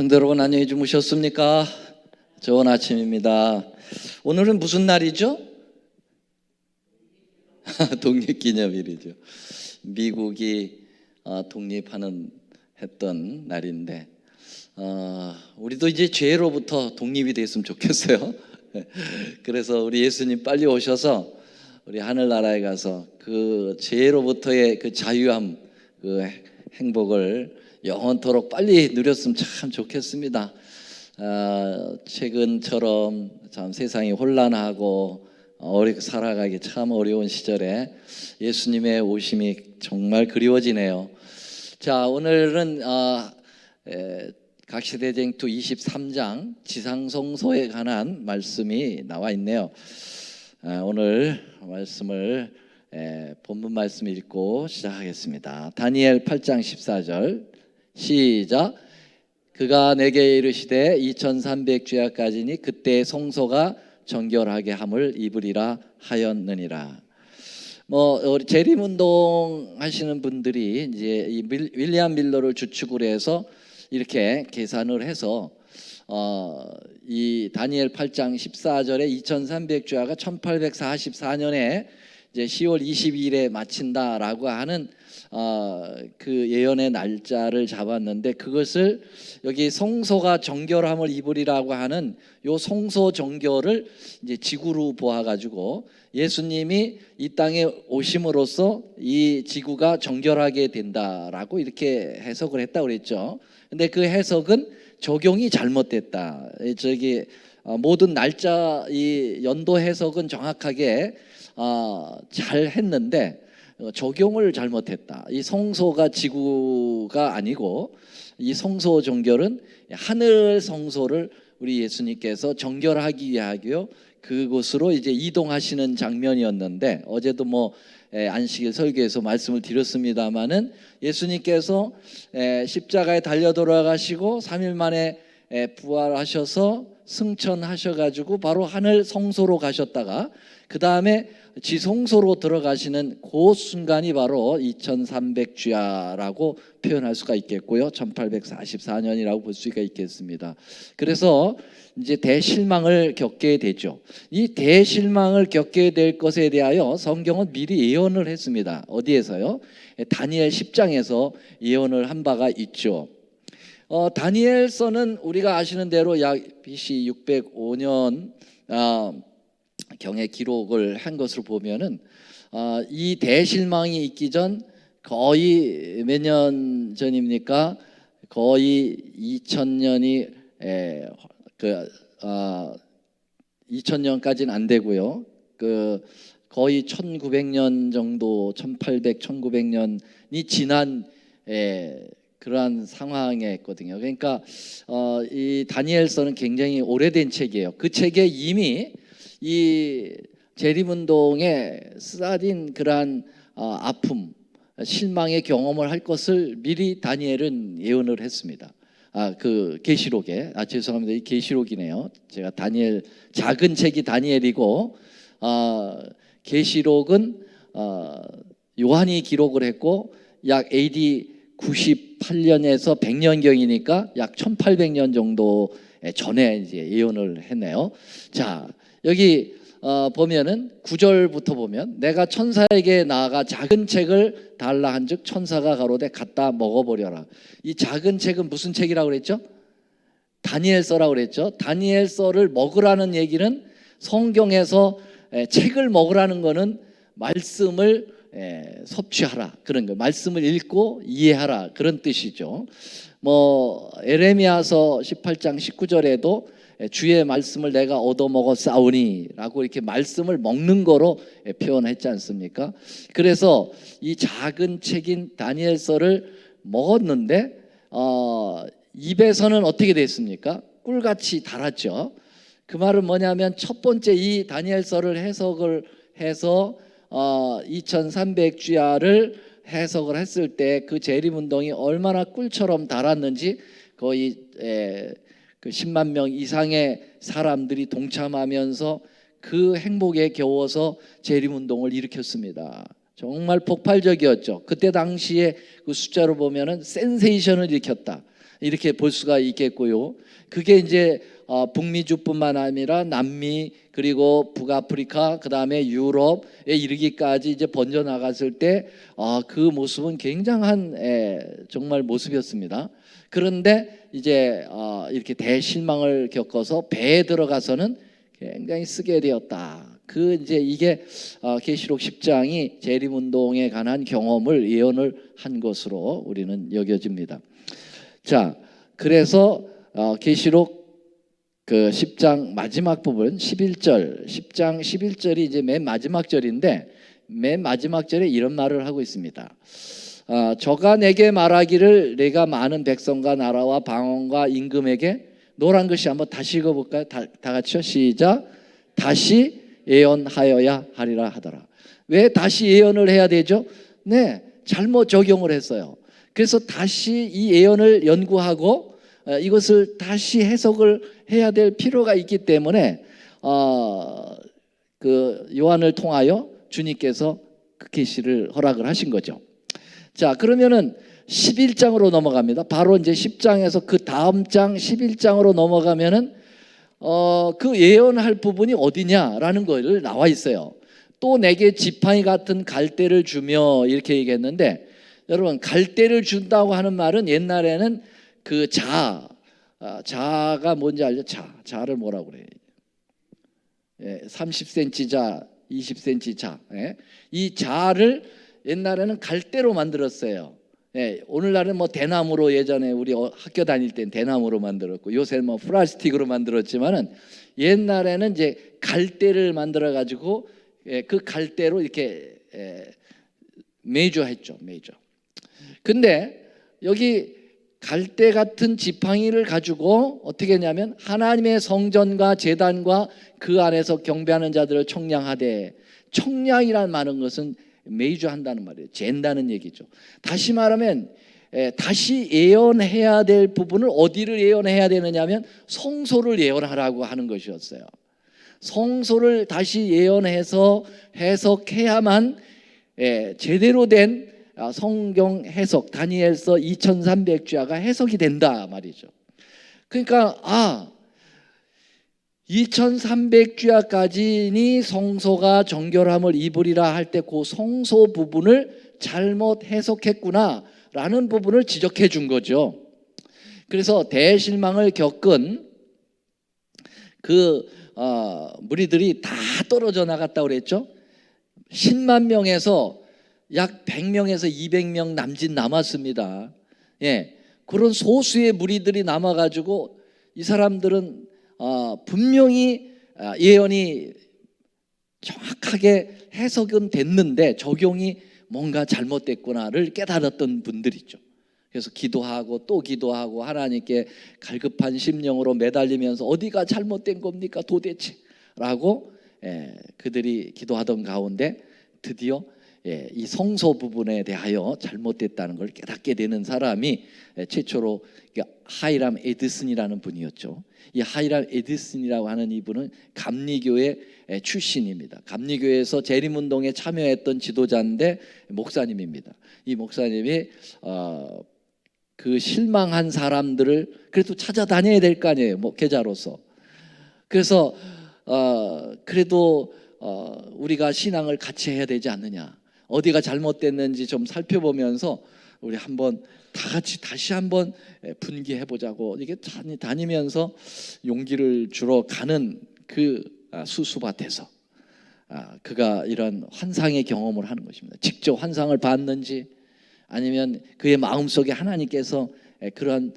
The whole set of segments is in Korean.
성도 여러분, 안녕히 주무셨습니까? 좋은 아침입니다. 오늘은 무슨 날이죠? 독립기념일이죠. 미국이 했던 날인데 우리도 이제 죄로부터 독립이 됐으면 좋겠어요. 그래서 우리 예수님 빨리 오셔서 우리 하늘나라에 가서 그 죄로부터의 그 자유함, 그 행복을 영원토록 빨리 누렸으면 참 좋겠습니다. 최근처럼 참 세상이 혼란하고 살아가기 참 어려운 시절에 예수님의 오심이 정말 그리워지네요. 자, 오늘은 각시대쟁투 23장 지상성소에 관한 말씀이 나와 있네요. 오늘 말씀을 본문 말씀 읽고 시작하겠습니다. 다니엘 8장 14절 시작. 그가 내게 이르시되 2300주야까지니 그때 성소가 정결하게 함을 입으리라 하였느니라. 우리 재림운동 하시는 분들이 이제 이 윌리엄 밀러를 주축으로 해서 이렇게 계산을 해서 이 다니엘 8장 14절에 2300주야가 1844년에 이제 10월 22일에 마친다라고 하는 그 예언의 날짜를 잡았는데, 그것을 여기 성소가 정결함을 입으리라고 하는 요 성소 정결을 이제 지구로 보아가지고 예수님이 이 땅에 오심으로써 이 지구가 정결하게 된다라고 이렇게 해석을 했다고 그랬죠. 근데 그 해석은 적용이 잘못됐다. 모든 날짜 이 연도 해석은 정확하게 잘 했는데 적용을 잘못했다. 이 성소가 지구가 아니고 이 성소 정결은 하늘 성소를 우리 예수님께서 정결하기 위하여 그곳으로 이제 이동하시는 장면이었는데, 어제도 안식일 설교에서 말씀을 드렸습니다마는 예수님께서 십자가에 달려 돌아가시고 3일 만에 부활하셔서 승천하셔가지고 바로 하늘 성소로 가셨다가 그 다음에 지성소로 들어가시는 그 순간이 바로 2300주야라고 표현할 수가 있겠고요, 1844년이라고 볼 수가 있겠습니다. 그래서 이제 대실망을 겪게 되죠. 이 대실망을 겪게 될 것에 대하여 성경은 미리 예언을 했습니다. 어디에서요? 다니엘 10장에서 예언을 한 바가 있죠. 다니엘서는 우리가 아시는 대로 약 BC 605년 경의 기록을 한 것으로 보면은 이 대실망이 있기 전 거의 몇 년 전입니까? 거의 2000년이 2000년까지는 안 되고요. 거의 1900년 정도, 1800, 1900년이 지난 그러한 상황에 있거든요. 그러니까 이 다니엘서는 굉장히 오래된 책이에요. 그 책에 이미 이 재림운동에 쓰라린 그러한 아픔, 실망의 경험을 할 것을 미리 다니엘은 예언을 했습니다. 그 계시록에 죄송합니다. 이 계시록이네요. 제가 다니엘 작은 책이 다니엘이고 계시록은 요한이 기록을 했고 약 AD 98년에서 100년경이니까 약 1800년 정도 전에 이제 예언을 했네요. 자, 여기 보면은 9절부터 보면 내가 천사에게 나아가 작은 책을 달라 한즉 천사가 가로되 갖다 먹어버려라. 이 작은 책은 무슨 책이라고 그랬죠? 다니엘서라고 그랬죠. 다니엘서를 먹으라는 얘기는 성경에서 책을 먹으라는 거는 말씀을 섭취하라, 그런 거, 말씀을 읽고 이해하라, 그런 뜻이죠. 에레미야서 18장 19절에도 주의 말씀을 내가 얻어먹었사오니 라고 이렇게 말씀을 먹는 거로 표현했지 않습니까? 그래서 이 작은 책인 다니엘서를 먹었는데 입에서는 어떻게 됐습니까? 꿀같이 달았죠. 그 말은 뭐냐면 첫 번째 이 다니엘서를 해석을 해서 2300주야를 해석을 했을 때 그 재림운동이 얼마나 꿀처럼 달았는지 거의 그 10만 명 이상의 사람들이 동참하면서 그 행복에 겨워서 재림운동을 일으켰습니다. 정말 폭발적이었죠. 그때 당시에 그 숫자로 보면은 센세이션을 일으켰다. 이렇게 볼 수가 있겠고요. 그게 이제 북미주뿐만 아니라 남미 그리고 북아프리카 그다음에 유럽에 이르기까지 이제 번져 나갔을 때 그 모습은 굉장한 정말 모습이었습니다. 그런데 이제 이렇게 대실망을 겪어서 배에 들어가서는 굉장히 쓰게 되었다. 그 이제 이게 계시록 10장이 재림운동에 관한 경험을 예언을 한 것으로 우리는 여겨집니다. 자, 그래서 계시록 그 10장 마지막 부분 11절, 10장 11절이 이제 맨 마지막 절인데 맨 마지막 절에 이런 말을 하고 있습니다. 저가 내게 말하기를 내가 많은 백성과 나라와 방언과 임금에게 노란 글씨 한번 다시 읽어볼까요? 다 같이요. 시작. 다시 예언하여야 하리라 하더라. 왜 다시 예언을 해야 되죠? 네, 잘못 적용을 했어요. 그래서 다시 이 예언을 연구하고 이것을 다시 해석을 해야 될 필요가 있기 때문에 그 요한을 통하여 주님께서 그 계시를 허락을 하신 거죠. 자, 그러면은 11장으로 넘어갑니다. 바로 이제 10장에서 그 다음 장 11장으로 넘어가면은 그 예언할 부분이 어디냐라는 것을 나와 있어요. 또 내게 지팡이 같은 갈대를 주며 이렇게 얘기했는데, 여러분 갈대를 준다고 하는 말은 옛날에는 그 자가 뭔지 알죠? 자를 뭐라고 그래요? 30cm 자, 20cm 자. 이 자를 옛날에는 갈대로 만들었어요. 오늘날은 뭐 대나무로, 예전에 우리 학교 다닐 땐 대나무로 만들었고 요새 뭐 플라스틱으로 만들었지만은 옛날에는 이제 갈대를 만들어 가지고 그 갈대로 이렇게 메이저했죠. 메이저. 근데 여기 갈대 같은 지팡이를 가지고 어떻게 했냐면 하나님의 성전과 제단과 그 안에서 경배하는 자들을 청량하되, 청량이란 말은 것은 메이저 한다는 말이에요. 잰다는 얘기죠. 다시 말하면 다시 예언해야 될 부분을 어디를 예언해야 되느냐면 성소를 예언하라고 하는 것이었어요. 성소를 다시 예언해서 해석해야만 제대로 된 성경 해석, 다니엘서 2300주야가 해석이 된다 말이죠. 그러니까 2300주야까지니 성소가 정결함을 입으리라 할 때 그 성소 부분을 잘못 해석했구나 라는 부분을 지적해 준 거죠. 그래서 대실망을 겪은 그 무리들이 다 떨어져 나갔다고 그랬죠. 10만 명에서 약 100명에서 200명 남짓 남았습니다. 그런 소수의 무리들이 남아가지고 이 사람들은 분명히 예언이 정확하게 해석은 됐는데 적용이 뭔가 잘못됐구나를 깨달았던 분들이죠. 그래서 기도하고 또 기도하고 하나님께 갈급한 심령으로 매달리면서 어디가 잘못된 겁니까 도대체? 라고 그들이 기도하던 가운데 드디어 이 성소 부분에 대하여 잘못됐다는 걸 깨닫게 되는 사람이 최초로 하이람 에드슨이라는 분이었죠. 이 하이람 에드슨이라고 하는 이분은 감리교회 출신입니다. 감리교회에서 재림운동에 참여했던 지도자인데 목사님입니다. 이 목사님이 그 실망한 사람들을 그래도 찾아다녀야 될 거 아니에요, 목회자로서. 그래서 그래도 우리가 신앙을 같이 해야 되지 않느냐, 어디가 잘못됐는지 좀 살펴보면서 우리 한번 다 같이 다시 한번 분기해 보자고 이게 다니면서 용기를 주러 가는 그 수수밭에서 그가 이런 환상의 경험을 하는 것입니다. 직접 환상을 봤는지 아니면 그의 마음속에 하나님께서 그런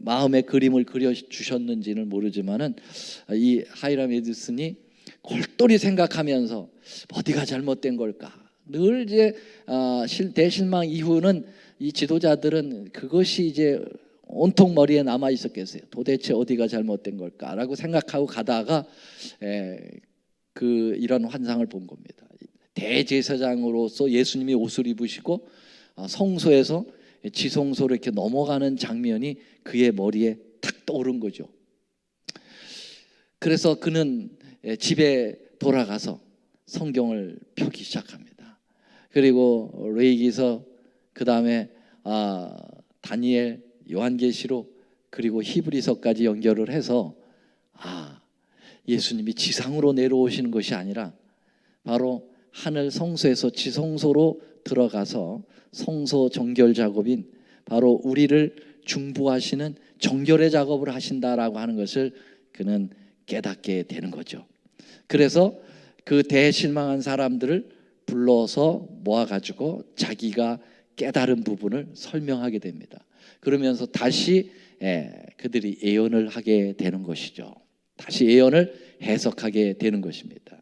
마음의 그림을 그려주셨는지는 모르지만은 이 하이람 에드슨이 골똘히 생각하면서 어디가 잘못된 걸까, 늘 이제 대실망 이후는 이 지도자들은 그것이 이제 온통 머리에 남아 있었겠어요. 도대체 어디가 잘못된 걸까라고 생각하고 가다가 이런 환상을 본 겁니다. 대제사장으로서 예수님이 옷을 입으시고 성소에서 지성소로 이렇게 넘어가는 장면이 그의 머리에 탁 떠오른 거죠. 그래서 그는 집에 돌아가서 성경을 펴기 시작합니다. 그리고 레위기서, 그 다음에 다니엘, 요한계시록, 그리고 히브리서까지 연결을 해서 예수님이 지상으로 내려오시는 것이 아니라 바로 하늘 성소에서 지성소로 들어가서 성소 정결 작업인 바로 우리를 중보하시는 정결의 작업을 하신다라고 하는 것을 그는 깨닫게 되는 거죠. 그래서 그 대실망한 사람들을 불러서 모아가지고 자기가 깨달은 부분을 설명하게 됩니다. 그러면서 다시 그들이 예언을 하게 되는 것이죠. 다시 예언을 해석하게 되는 것입니다.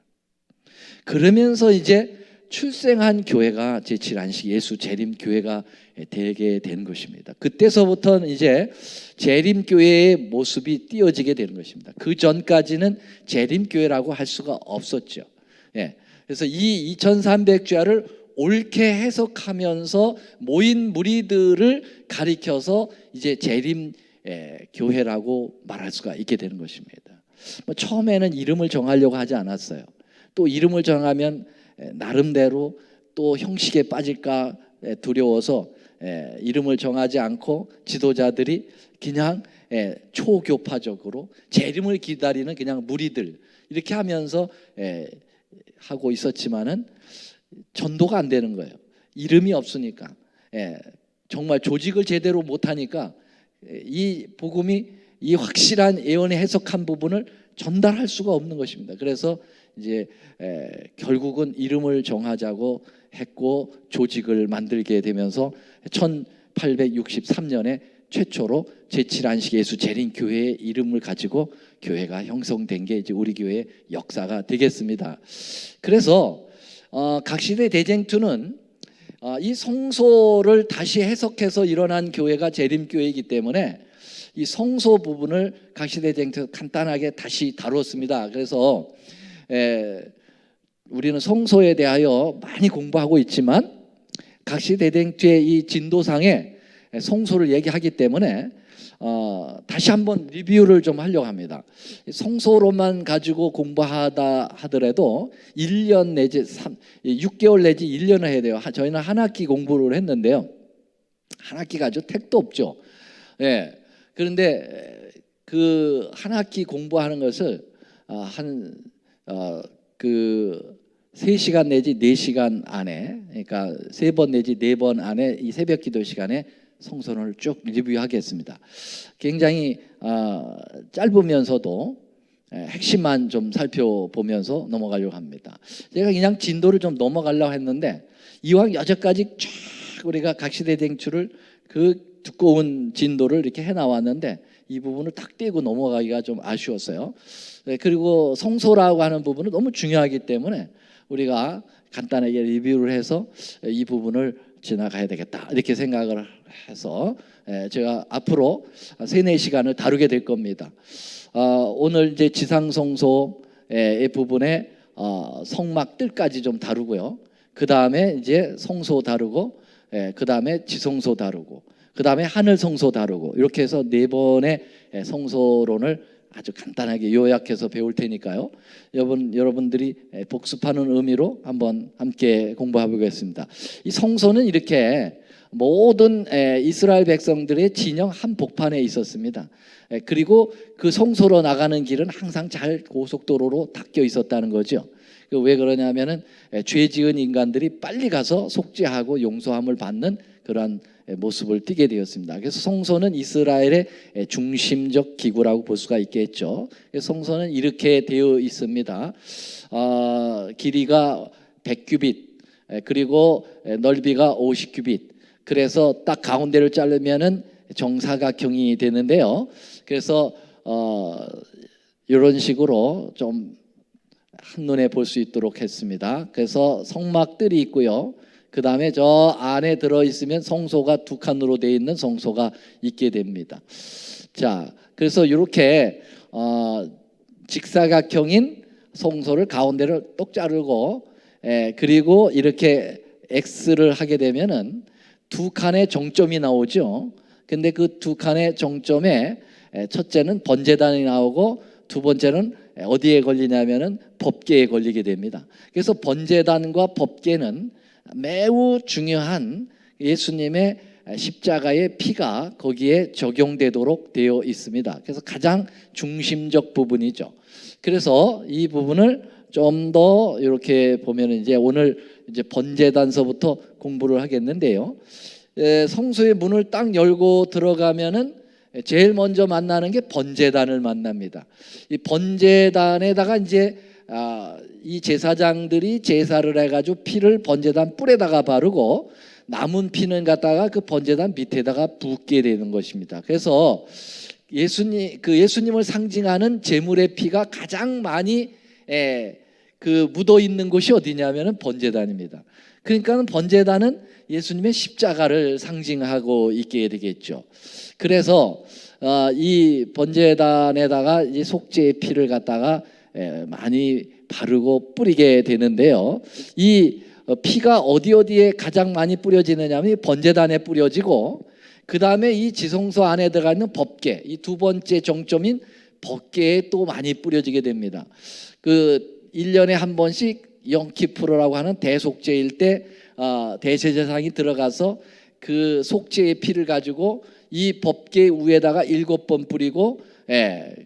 그러면서 이제 출생한 교회가 제7안식 예수 재림교회가 되게 되는 것입니다. 그때서부터는 이제 재림교회의 모습이 띄어지게 되는 것입니다. 그 전까지는 재림교회라고 할 수가 없었죠. 그래서 이 2300주야를 옳게 해석하면서 모인 무리들을 가리켜서 이제 재림 교회라고 말할 수가 있게 되는 것입니다. 처음에는 이름을 정하려고 하지 않았어요. 또 이름을 정하면 나름대로 또 형식에 빠질까 두려워서 이름을 정하지 않고 지도자들이 그냥 초교파적으로 재림을 기다리는 그냥 무리들 이렇게 하면서 하고 있었지만은 전도가 안 되는 거예요. 이름이 없으니까. 정말 조직을 제대로 못하니까 이 복음이 이 확실한 예언의 해석한 부분을 전달할 수가 없는 것입니다. 그래서 이제 결국은 이름을 정하자고 했고 조직을 만들게 되면서 1863년에 최초로 제7안식 예수 재림교회의 이름을 가지고 교회가 형성된 게 이제 우리 교회의 역사가 되겠습니다. 그래서 각시대 대쟁투는 이 성소를 다시 해석해서 일어난 교회가 재림교회이기 때문에 이 성소 부분을 각시대 대쟁투 간단하게 다시 다루었습니다. 그래서 우리는 성소에 대하여 많이 공부하고 있지만 각시대쟁투의 이 진도상에 성소를 얘기하기 때문에 다시 한번 리뷰를 좀 하려고 합니다. 성소로만 가지고 공부하다 하더라도 1년 내지 6개월 내지 1년을 해야 돼요. 저희는 한 학기 공부를 했는데요. 한 학기 가지고 택도 없죠. 그런데 그 한 학기 공부하는 것을 그 3시간 내지 4시간 안에, 그러니까 3번 내지 4번 안에 이 새벽 기도 시간에 성선을 쭉 리뷰하겠습니다. 굉장히 짧으면서도 핵심만 좀 살펴보면서 넘어가려고 합니다. 제가 그냥 진도를 좀 넘어가려고 했는데 이왕 여태까지 쫙 우리가 각시대쟁투를 그 두꺼운 진도를 이렇게 해나왔는데 이 부분을 딱 떼고 넘어가기가 좀 아쉬웠어요. 그리고 성소라고 하는 부분은 너무 중요하기 때문에 우리가 간단하게 리뷰를 해서 이 부분을 지나가야 되겠다 이렇게 생각을 해서 제가 앞으로 3-4시간을 다루게 될 겁니다. 오늘 이제 지상성소의 부분에 성막들까지 좀 다루고요. 그 다음에 이제 성소 다루고, 그 다음에 지성소 다루고, 그 다음에 하늘 성소 다루고 이렇게 해서 4번의 성소론을 아주 간단하게 요약해서 배울 테니까요. 여러분들이 복습하는 의미로 한번 함께 공부해 보겠습니다. 이 성소는 이렇게 모든 이스라엘 백성들의 진영 한복판에 있었습니다. 그리고 그 성소로 나가는 길은 항상 잘 고속도로로 닦여 있었다는 거죠. 왜 그러냐면은 죄 지은 인간들이 빨리 가서 속죄하고 용서함을 받는 그러한 모습을 띠게 되었습니다. 그래서 성소는 이스라엘의 중심적 기구라고 볼 수가 있겠죠. 성소는 이렇게 되어 있습니다. 길이가 100규빗 그리고 넓이가 50규빗. 그래서 딱 가운데를 자르면은 정사각형이 되는데요. 그래서 이런 식으로 좀 한눈에 볼 수 있도록 했습니다. 그래서 성막들이 있고요. 그 다음에 저 안에 들어있으면 성소가 2칸으로 되어 있는 성소가 있게 됩니다. 자, 그래서 이렇게 직사각형인 성소를 가운데를 똑 자르고 그리고 이렇게 X를 하게 되면은 2칸의 정점이 나오죠. 근데 그 2칸의 정점에 첫째는 번제단이 나오고 두 번째는 어디에 걸리냐면은 법궤에 걸리게 됩니다. 그래서 번제단과 법궤는 매우 중요한 예수님의 십자가의 피가 거기에 적용되도록 되어 있습니다. 그래서 가장 중심적 부분이죠. 그래서 이 부분을 좀 더 이렇게 보면 이제 오늘 이제 번제단서부터 공부를 하겠는데요. 성소의 문을 딱 열고 들어가면은 제일 먼저 만나는 게 번제단을 만납니다. 이 번제단에다가 이제 이 제사장들이 제사를 해가지고 피를 번제단 뿔에다가 바르고 남은 피는 갖다가 그 번제단 밑에다가 붓게 되는 것입니다. 그래서 예수님을 상징하는 제물의 피가 가장 많이 그 묻어 있는 곳이 어디냐면은 번제단입니다. 그러니까 번제단은 예수님의 십자가를 상징하고 있게 되겠죠. 그래서 이 번제단에다가 이제 속죄의 피를 갖다가 많이 바르고 뿌리게 되는데요. 이 피가 어디에 가장 많이 뿌려지느냐면 번제단에 뿌려지고, 그 다음에 이 지성소 안에 들어가 있는 법궤, 이 두 번째 정점인 법궤에 또 많이 뿌려지게 됩니다. 그 1년에 한 번씩 영키푸르라고 하는 대속죄일 때 대제사장이 들어가서 그 속죄의 피를 가지고 이 법궤 위에다가 7번 뿌리고,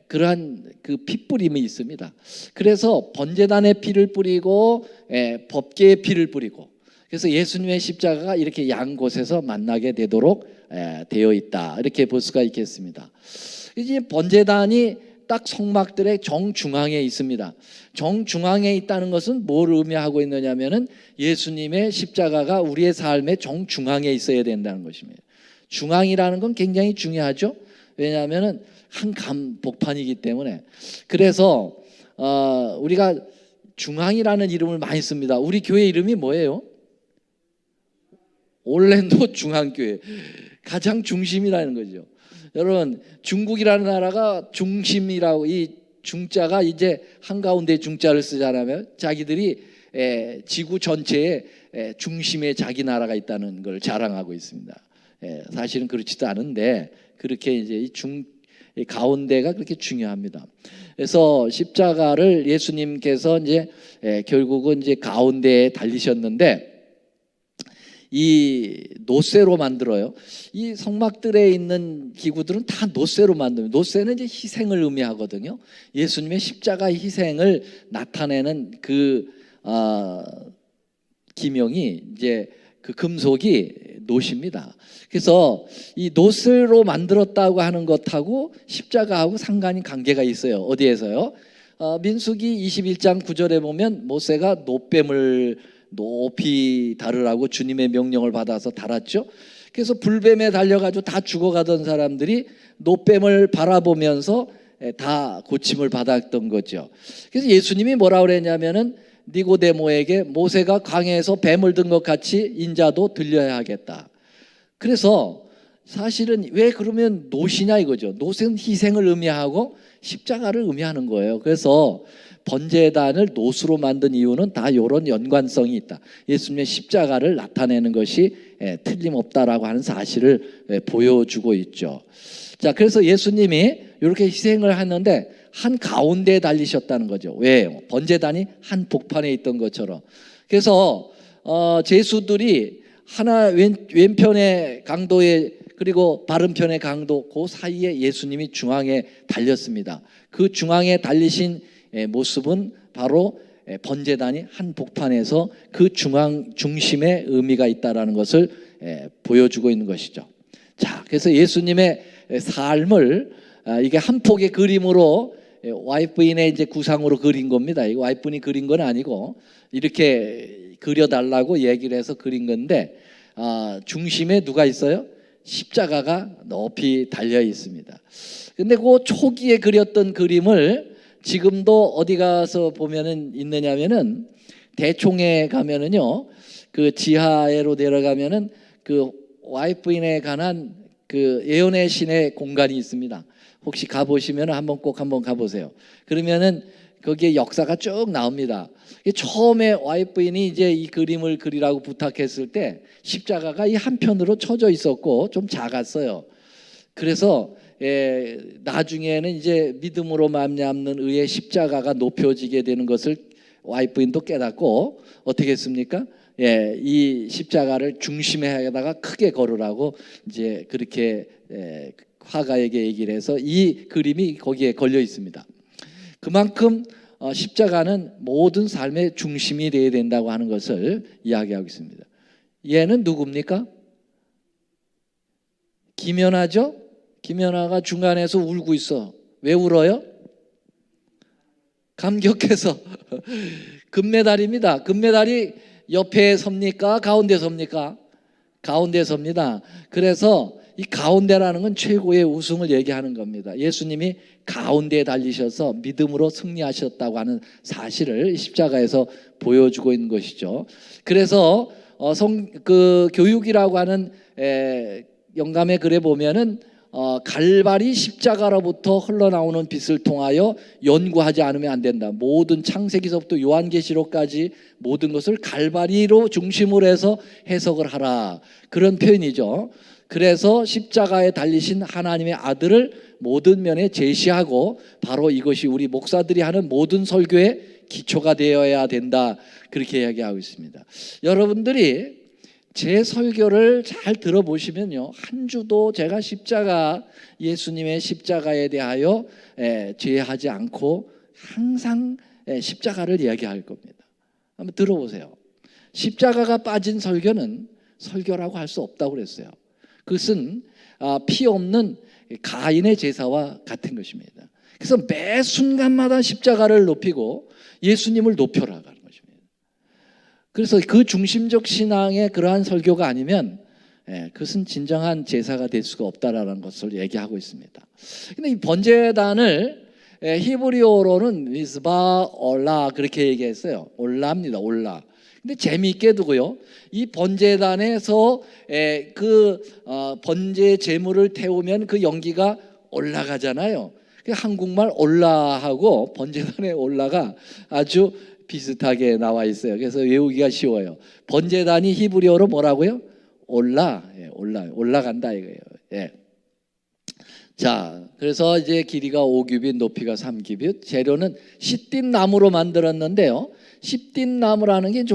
그러한 그 핏뿌림이 있습니다. 그래서 번제단의 피를 뿌리고 법궤의 피를 뿌리고, 그래서 예수님의 십자가가 이렇게 양 곳에서 만나게 되도록 되어 있다, 이렇게 볼 수가 있겠습니다. 이제 번제단이 딱 성막들의 정중앙에 있습니다. 정중앙에 있다는 것은 뭘 의미하고 있느냐면은 예수님의 십자가가 우리의 삶의 정중앙에 있어야 된다는 것입니다. 중앙이라는 건 굉장히 중요하죠. 왜냐하면은 한 복판이기 때문에. 그래서 우리가 중앙이라는 이름을 많이 씁니다. 우리 교회 이름이 뭐예요? 올랜도 중앙교회. 가장 중심이라는 거죠. 여러분, 중국이라는 나라가 중심이라고, 이 중자가 이제 한가운데 중자를 쓰잖아요. 자기들이 지구 전체에 중심에 자기 나라가 있다는 걸 자랑하고 있습니다. 사실은 그렇지도 않은데 그렇게 이제 이 가운데가 그렇게 중요합니다. 그래서 십자가를 예수님께서 이제 결국은 이제 가운데에 달리셨는데, 이 노쇠로 만들어요. 이 성막들에 있는 기구들은 다 노쇠로 만듭니다. 노쇠는 이제 희생을 의미하거든요. 예수님의 십자가의 희생을 나타내는 그 기명이 이제 그 금속이 노십니다. 그래서 이 노쇠로 만들었다고 하는 것하고 십자가하고 상관이 관계가 있어요. 어디에서요? 민수기 21장 9절에 보면 모세가 노뱀을 높이 다르라고 주님의 명령을 받아서 달았죠. 그래서 불뱀에 달려가지고 다 죽어가던 사람들이 노뱀을 바라보면서 다 고침을 받았던 거죠. 그래서 예수님이 뭐라 그랬냐면은 니고데모에게 모세가 강에서 뱀을 든 것 같이 인자도 들려야 하겠다. 그래서 사실은 왜 그러면 노시냐 이거죠. 노는 희생을 의미하고 십자가를 의미하는 거예요. 그래서 번제단을 노수로 만든 이유는 다 이런 연관성이 있다. 예수님의 십자가를 나타내는 것이 틀림없다라고 하는 사실을 보여주고 있죠. 자, 그래서 예수님이 이렇게 희생을 했는데 한 가운데에 달리셨다는 거죠. 왜요? 번제단이 한 복판에 있던 것처럼. 그래서 제수들이 하나 왼편의 강도에, 그리고 바른편의 강도, 그 사이에 예수님이 중앙에 달렸습니다. 그 중앙에 달리신 모습은 바로 번제단이 한 복판에서 그 중심에 의미가 있다라는 것을 보여주고 있는 것이죠. 자, 그래서 예수님의 삶을 이게 한 폭의 그림으로 와이프인의 이제 구상으로 그린 겁니다. 이 와이프인이 그린 건 아니고 이렇게 그려달라고 얘기를 해서 그린 건데, 중심에 누가 있어요? 십자가가 높이 달려 있습니다. 근데 그 초기에 그렸던 그림을 지금도 어디 가서 보면은 있느냐면은 대총에 가면은요, 그 지하로 내려가면은 그 와이프인에 관한 그 예언의 신의 공간이 있습니다. 혹시 가보시면 한번 가보세요. 그러면은 거기에 역사가 쭉 나옵니다. 처음에 와이프인이 이제 이 그림을 그리라고 부탁했을 때 십자가가 이 한편으로 쳐져 있었고 좀 작았어요. 그래서 나중에는 이제 믿음으로 말미암는 의의 십자가가 높여지게 되는 것을 와이프인도 깨닫고 어떻게 했습니까? 이 십자가를 중심에다가 크게 걸으라고 이제 그렇게 화가에게 얘기를 해서 이 그림이 거기에 걸려 있습니다. 그만큼 십자가는 모든 삶의 중심이 되어야 된다고 하는 것을 이야기하고 있습니다. 얘는 누굽니까? 김연아죠? 김연아가 중간에서 울고 있어. 왜 울어요? 감격해서. 금메달입니다. 금메달이 옆에 섭니까? 가운데 섭니까? 가운데 섭니다. 그래서 이 가운데라는 건 최고의 우승을 얘기하는 겁니다. 예수님이 가운데에 달리셔서 믿음으로 승리하셨다고 하는 사실을 십자가에서 보여주고 있는 것이죠. 그래서 그 교육이라고 하는 영감의 글에 보면은 갈발이 십자가로부터 흘러나오는 빛을 통하여 연구하지 않으면 안 된다. 모든 창세기서부터 요한계시록까지 모든 것을 갈발이로 중심으로 해서 해석을 하라. 그런 표현이죠. 그래서 십자가에 달리신 하나님의 아들을 모든 면에 제시하고 바로 이것이 우리 목사들이 하는 모든 설교의 기초가 되어야 된다. 그렇게 이야기하고 있습니다. 여러분들이 제 설교를 잘 들어보시면요, 한 주도 제가 예수님의 십자가에 대하여 제하지 않고 항상 십자가를 이야기할 겁니다. 한번 들어보세요. 십자가가 빠진 설교는 설교라고 할 수 없다고 그랬어요. 그것은 피 없는 가인의 제사와 같은 것입니다. 그래서 매 순간마다 십자가를 높이고 예수님을 높여라. 그래서 그 중심적 신앙의 그러한 설교가 아니면 그것은 진정한 제사가 될 수가 없다라는 것을 얘기하고 있습니다. 근데 이 번제단을 히브리어로는 미스바 올라 그렇게 얘기했어요. 올라입니다. 올라. 근데 재미있게도요, 이 번제단에서 번제 제물을 태우면 그 연기가 올라가잖아요. 한국말 올라하고 번제단의 올라가 아주 비슷하게 나와 있어요. 그래서 외우기가 쉬워요. 번제단이 히브리어로 뭐라고요? 올라간다 이거예요. 예. 자, 그래서 이제 길이가 5규빗, 높이가 3규빗. 재료는 시띠 나무로 만들었는데요. 시띠 나무라는 게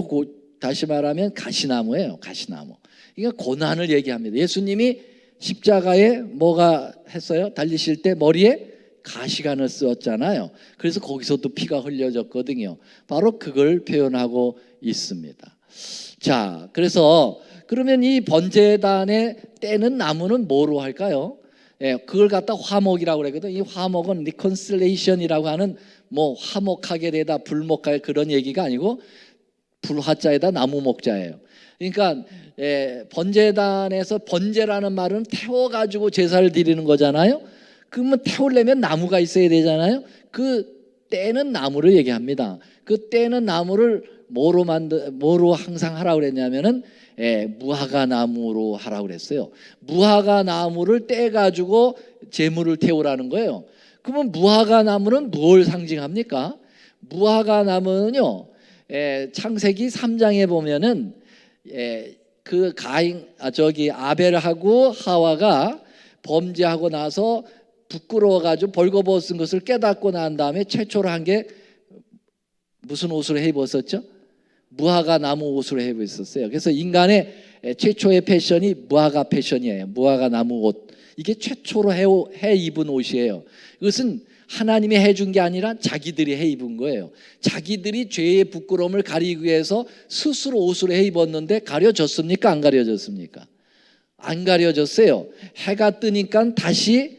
다시 말하면 가시나무예요. 가시나무. 이게 고난을 얘기합니다. 예수님이 십자가에 뭐가 했어요? 달리실 때 머리에 가시관을 쓰었잖아요. 그래서 거기서도 피가 흘려졌거든요. 바로 그걸 표현하고 있습니다. 자, 그래서 그러면 이 번제단에 떼는 나무는 뭐로 할까요? 그걸 갖다 화목이라고 그러거든요. 이 화목은 리콘실레이션이라고 하는 화목하게 되다 불목할 그런 얘기가 아니고 불화자에다 나무 목자예요. 그러니까 번제단에서 번제라는 말은 태워가지고 제사를 드리는 거잖아요. 그러면 태우려면 나무가 있어야 되잖아요. 그 떼는 나무를 얘기합니다. 그 떼는 나무를 뭐로 항상 하라고 그랬냐면은 무화과 나무로 하라고 그랬어요. 무화과 나무를 떼가지고 제물을 태우라는 거예요. 그러면 무화과 나무는 뭘 상징합니까? 무화과 나무는요, 창세기 3장에 보면은 그 아벨하고 하와가 범죄하고 나서 부끄러워가지고 벌거벗은 것을 깨닫고 난 다음에 최초로 한 게 무슨 옷으로 해 입었었죠? 무화과 나무 옷으로 해 입었었어요. 그래서 인간의 최초의 패션이 무화과 패션이에요. 무화과 나무 옷. 이게 최초로 해 입은 옷이에요. 이것은 하나님이 해준 게 아니라 자기들이 해 입은 거예요. 자기들이 죄의 부끄러움을 가리기 위해서 스스로 옷으로 해 입었는데 가려졌습니까? 안 가려졌습니까? 안 가려졌어요. 해가 뜨니까 다시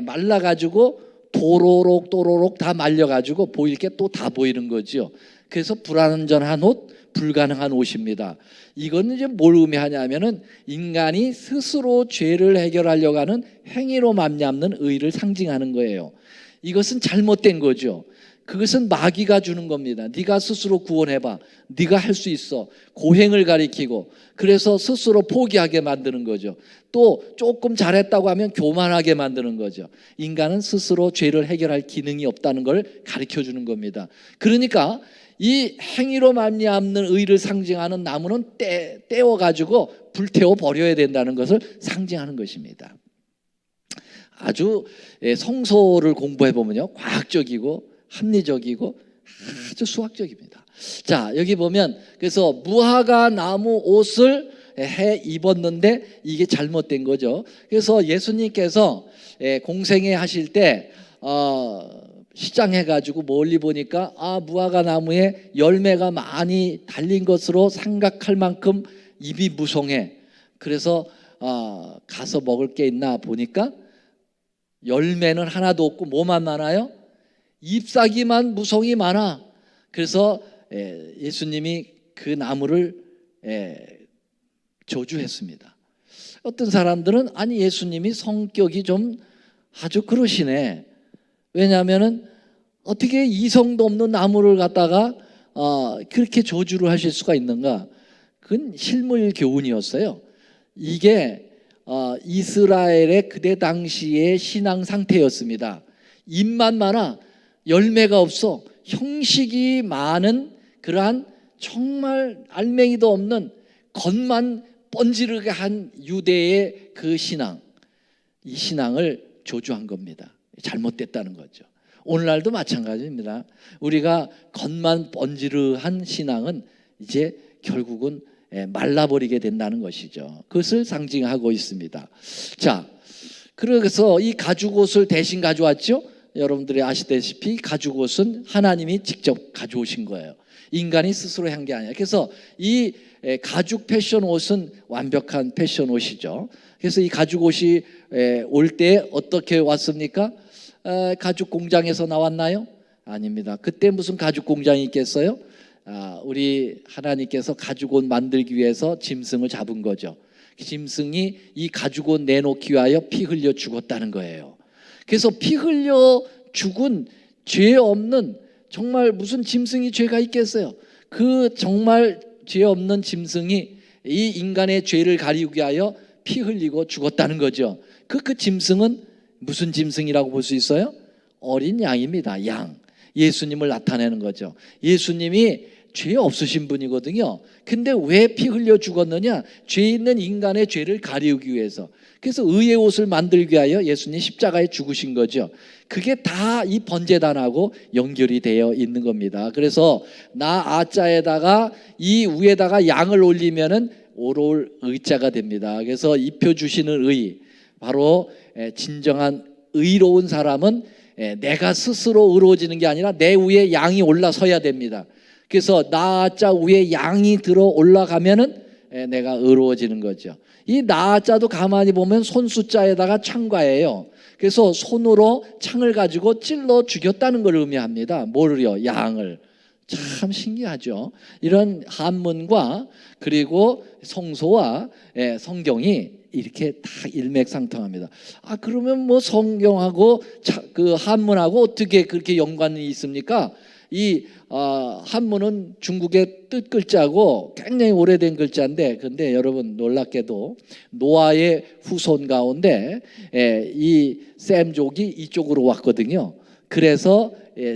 말라가지고 도로록 다 말려가지고 보일 게 또 다 보이는 거죠. 그래서 불완전한 옷, 불가능한 옷입니다. 이건 이제 뭘 의미하냐면은 인간이 스스로 죄를 해결하려고 하는 행위로 말미암는 의를 상징하는 거예요. 이것은 잘못된 거죠. 그것은 마귀가 주는 겁니다. 네가 스스로 구원해봐. 네가 할 수 있어. 고행을 가리키고 그래서 스스로 포기하게 만드는 거죠. 또 조금 잘했다고 하면 교만하게 만드는 거죠. 인간은 스스로 죄를 해결할 기능이 없다는 걸 가르쳐주는 겁니다. 그러니까 이 행위로 말미암는 의를 상징하는 나무는 떼어가지고 불태워 버려야 된다는 것을 상징하는 것입니다. 아주 성서를 공부해 보면요, 과학적이고 합리적이고 아주 수학적입니다. 자, 여기 보면 그래서 무화과 나무 옷을 해 입었는데 이게 잘못된 거죠. 그래서 예수님께서 공생애 하실 때 시장해 가지고 멀리 보니까 무화과 나무에 열매가 많이 달린 것으로 생각할 만큼 입이 무성해. 그래서 가서 먹을 게 있나 보니까 열매는 하나도 없고 뭐만 많아요? 잎사귀만 무성이 많아. 그래서 예수님이 그 나무를 저주했습니다. 어떤 사람들은 아니 예수님이 성격이 좀 아주 그러시네. 왜냐하면은 어떻게 이성도 없는 나무를 갖다가 그렇게 저주를 하실 수가 있는가? 그건 실물 교훈이었어요. 이게 이스라엘의 그때 당시의 신앙 상태였습니다. 잎만 많아 열매가 없어. 형식이 많은 그러한 정말 알맹이도 없는 겉만 번지르게 한 유대의 그 신앙, 이 신앙을 저주한 겁니다. 잘못됐다는 거죠. 오늘날도 마찬가지입니다. 우리가 겉만 번지르한 신앙은 이제 결국은 말라버리게 된다는 것이죠. 그것을 상징하고 있습니다. 자, 그래서 이 가죽옷을 대신 가져왔죠. 여러분들이 아시다시피 가죽옷은 하나님이 직접 가져오신 거예요. 인간이 스스로 한 게 아니에요. 그래서 이 가죽 패션 옷은 완벽한 패션 옷이죠. 그래서 이 가죽 옷이 올 때 어떻게 왔습니까? 가죽 공장에서 나왔나요? 아닙니다. 그때 무슨 가죽 공장이 있겠어요? 우리 하나님께서 가죽 옷 만들기 위해서 짐승을 잡은 거죠. 짐승이 이 가죽 옷 내놓기 위하여 피 흘려 죽었다는 거예요. 그래서 피 흘려 죽은 죄 없는 정말 무슨 짐승이 죄가 있겠어요? 그 정말 죄 없는 짐승이 이 인간의 죄를 가리기 위하여 피 흘리고 죽었다는 거죠. 그 짐승은 무슨 짐승이라고 볼 수 있어요? 어린 양입니다. 양. 예수님을 나타내는 거죠. 예수님이 죄 없으신 분이거든요. 근데 왜 피 흘려 죽었느냐? 죄 있는 인간의 죄를 가리우기 위해서. 그래서 의의 옷을 만들기 위하여 예수님 십자가에 죽으신 거죠. 그게 다 이 번제단하고 연결이 되어 있는 겁니다. 그래서 나 아자에다가 이 위에다가 양을 올리면은 오롤 의자가 됩니다. 그래서 입혀주시는 의, 바로 진정한 의로운 사람은 내가 스스로 의로워지는 게 아니라 내 위에 양이 올라서야 됩니다. 그래서 나자 위에 양이 들어 올라가면은 내가 의로워지는 거죠. 이 나자도 가만히 보면 손수자에다가 창과예요. 그래서 손으로 창을 가지고 찔러 죽였다는 걸 의미합니다. 뭐를요? 양을. 참 신기하죠. 이런 한문과 그리고 성소와 성경이 이렇게 다 일맥상통합니다. 그러면 뭐 성경하고 그 한문하고 어떻게 그렇게 연관이 있습니까? 이 한문은 중국의 뜻 글자고 굉장히 오래된 글자인데, 근데 여러분 놀랍게도 노아의 후손 가운데 이 셈족이 이쪽으로 왔거든요. 그래서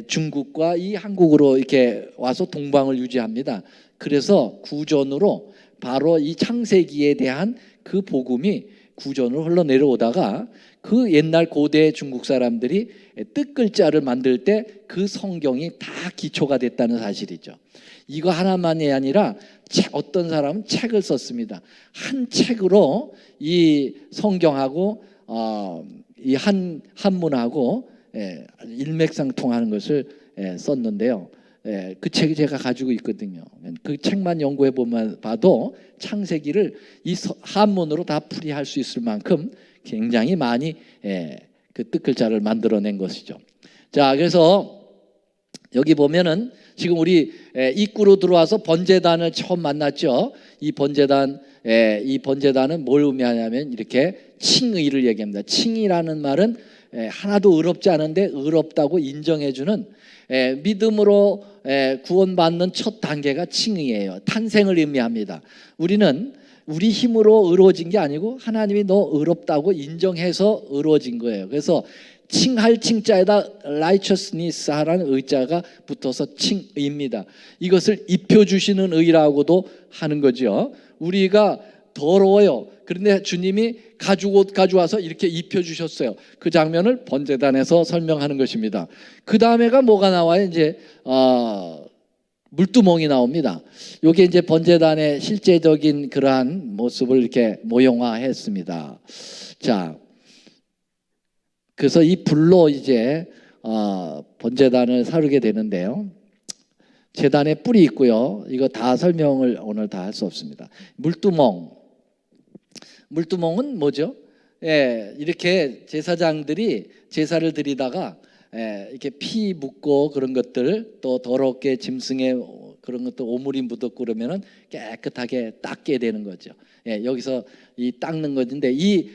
중국과 이 한국으로 이렇게 와서 동방을 유지합니다. 그래서 구전으로 바로 이 창세기에 대한 그 복음이 구전으로 흘러내려오다가 그 옛날 고대 중국 사람들이 뜻 글자를 만들 때 그 성경이 다 기초가 됐다는 사실이죠. 이거 하나만이 아니라 어떤 사람은 책을 썼습니다. 한 책으로 이 성경하고 이 한문하고 일맥상통하는 것을 썼는데요. 그 책이 제가 가지고 있거든요. 그 책만 연구해 보면 봐도 창세기를 이 한문으로 다 풀이할 수 있을 만큼 굉장히 많이 그 뜻글자를 만들어낸 것이죠. 자, 그래서 여기 보면은 지금 우리 입구로 들어와서 번제단을 처음 만났죠. 이 번제단은 뭘 의미하냐면 이렇게 칭의를 얘기합니다. 칭이라는 말은 하나도 의롭지 않은데 의롭다고 인정해주는 믿음으로 구원받는 첫 단계가 칭의예요. 탄생을 의미합니다. 우리는 우리 힘으로 의로워진 게 아니고 하나님이 너 의롭다고 인정해서 의로워진 거예요. 그래서 칭할 칭자에다 righteousness 하라는 의자가 붙어서 칭의입니다. 이것을 입혀주시는 의라고도 하는 거죠. 우리가 더러워요. 그런데 주님이 가죽옷 가져와서 이렇게 입혀주셨어요. 그 장면을 번제단에서 설명하는 것입니다. 그 다음에가 뭐가 나와요? 이제 물두멍이 나옵니다. 이게 이제 번제단의 실제적인 그러한 모습을 이렇게 모형화했습니다. 자, 그래서 이 불로 이제 번제단을 사르게 되는데요. 제단에 뿔이 있고요. 이거 다 설명을 오늘 다 할 수 없습니다. 물두멍은 뭐죠? 예, 이렇게 제사장들이 제사를 드리다가 이렇게 피 묻고 그런 것들, 또 더럽게 짐승에 그런 것도 오물이 묻었고 그러면은 깨끗하게 닦게 되는 거죠. 예, 여기서 이 닦는 것인데 이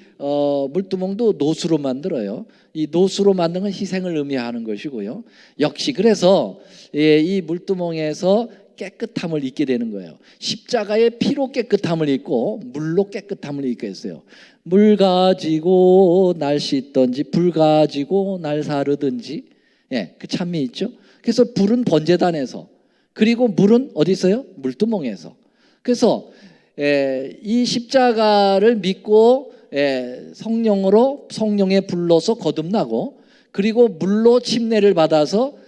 물두멍도 노수로 만들어요. 이 노수로 만든 건 희생을 의미하는 것이고요. 역시 그래서 이 물두멍에서 깨끗함을 잊게 되는 거예요. 십자가의 피로 깨끗함을 잊고 물로 깨끗함을 잊게 했어요. 물 가지고 날 씻든지 불 가지고 날 사르든지, 예, 그 찬미 있죠. 그래서 불은 번제단에서, 그리고 물은 어디 있어요? 물두멍에서. 그래서 이 십자가를 믿고 성령의 불로서 거듭나고, 그리고 물로 침례를 받아서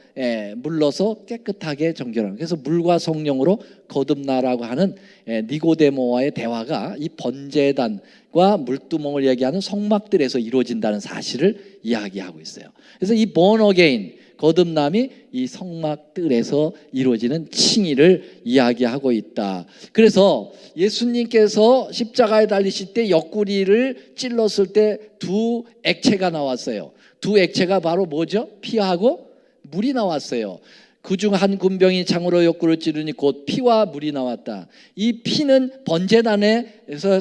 물러서 깨끗하게 정결하는, 그래서 물과 성령으로 거듭나라고 하는 니고데모와의 대화가 이 번제단과 물두멍을 얘기하는 성막들에서 이루어진다는 사실을 이야기하고 있어요. 그래서 이 born again, 거듭남이 이 성막들에서 이루어지는 칭의를 이야기하고 있다. 그래서 예수님께서 십자가에 달리실 때 옆구리를 찔렀을 때 두 액체가 나왔어요. 두 액체가 바로 뭐죠? 피하고 물이 나왔어요. 그중 한 군병이 창으로 옆구리를 찌르니 곧 피와 물이 나왔다. 이 피는 번제단에서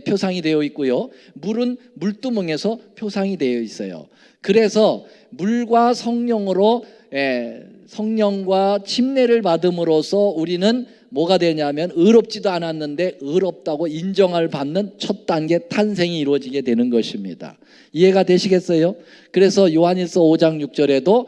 표상이 되어 있고요, 물은 물두멍에서 표상이 되어 있어요. 그래서 물과 성령으로 성령과 침례를 받음으로써 우리는 뭐가 되냐면 의롭지도 않았는데 의롭다고 인정을 받는 첫 단계 탄생이 이루어지게 되는 것입니다. 이해가 되시겠어요? 그래서 요한일서 5장 6절에도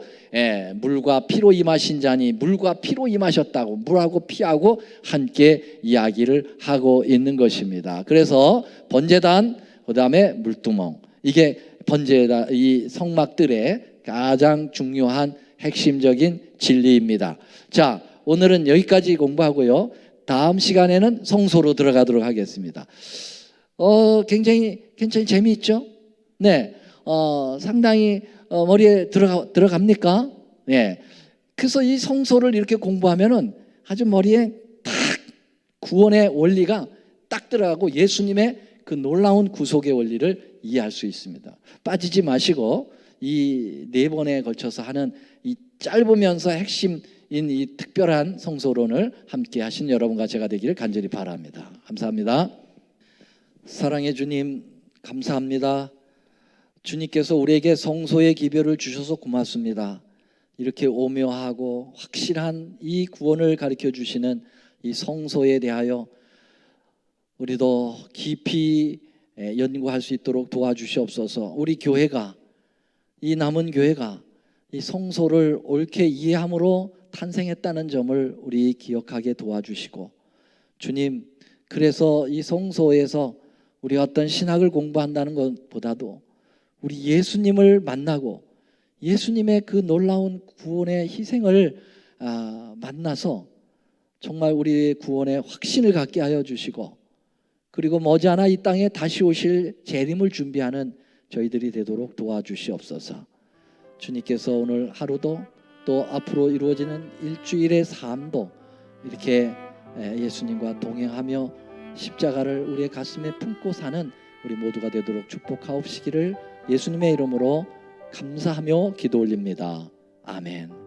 물과 피로 임하신 자니, 물과 피로 임하셨다고, 물하고 피하고 함께 이야기를 하고 있는 것입니다. 그래서 번제단, 그 다음에 물두멍, 이게 번제단, 이 성막들의 가장 중요한 핵심적인 진리입니다. 자, 오늘은 여기까지 공부하고요, 다음 시간에는 성소로 들어가도록 하겠습니다. 굉장히 재미있죠? 네, 상당히 머리에 들어갑니까? 네. 그래서 이 성소를 이렇게 공부하면은 아주 머리에 딱 구원의 원리가 딱 들어가고 예수님의 그 놀라운 구속의 원리를 이해할 수 있습니다. 빠지지 마시고 이 4번에 걸쳐서 하는 이 짧으면서 핵심인 이 특별한 성소론을 함께 하신 여러분과 제가 되기를 간절히 바랍니다. 감사합니다. 사랑의 주님, 감사합니다. 주님께서 우리에게 성소의 기별을 주셔서 고맙습니다. 이렇게 오묘하고 확실한 이 구원을 가르쳐 주시는 이 성소에 대하여 우리도 깊이 연구할 수 있도록 도와주시옵소서. 우리 교회가, 이 남은 교회가 이 성소를 옳게 이해함으로 탄생했다는 점을 우리 기억하게 도와주시고, 주님, 그래서 이 성소에서 우리 어떤 신학을 공부한다는 것보다도 우리 예수님을 만나고 예수님의 그 놀라운 구원의 희생을 만나서 정말 우리의 구원의 확신을 갖게 하여 주시고, 그리고 머지않아 이 땅에 다시 오실 재림을 준비하는 저희들이 되도록 도와주시옵소서. 주님께서 오늘 하루도 또 앞으로 이루어지는 일주일의 삶도 이렇게 예수님과 동행하며 십자가를 우리의 가슴에 품고 사는 우리 모두가 되도록 축복하옵시기를 예수님의 이름으로 감사하며 기도 올립니다. 아멘.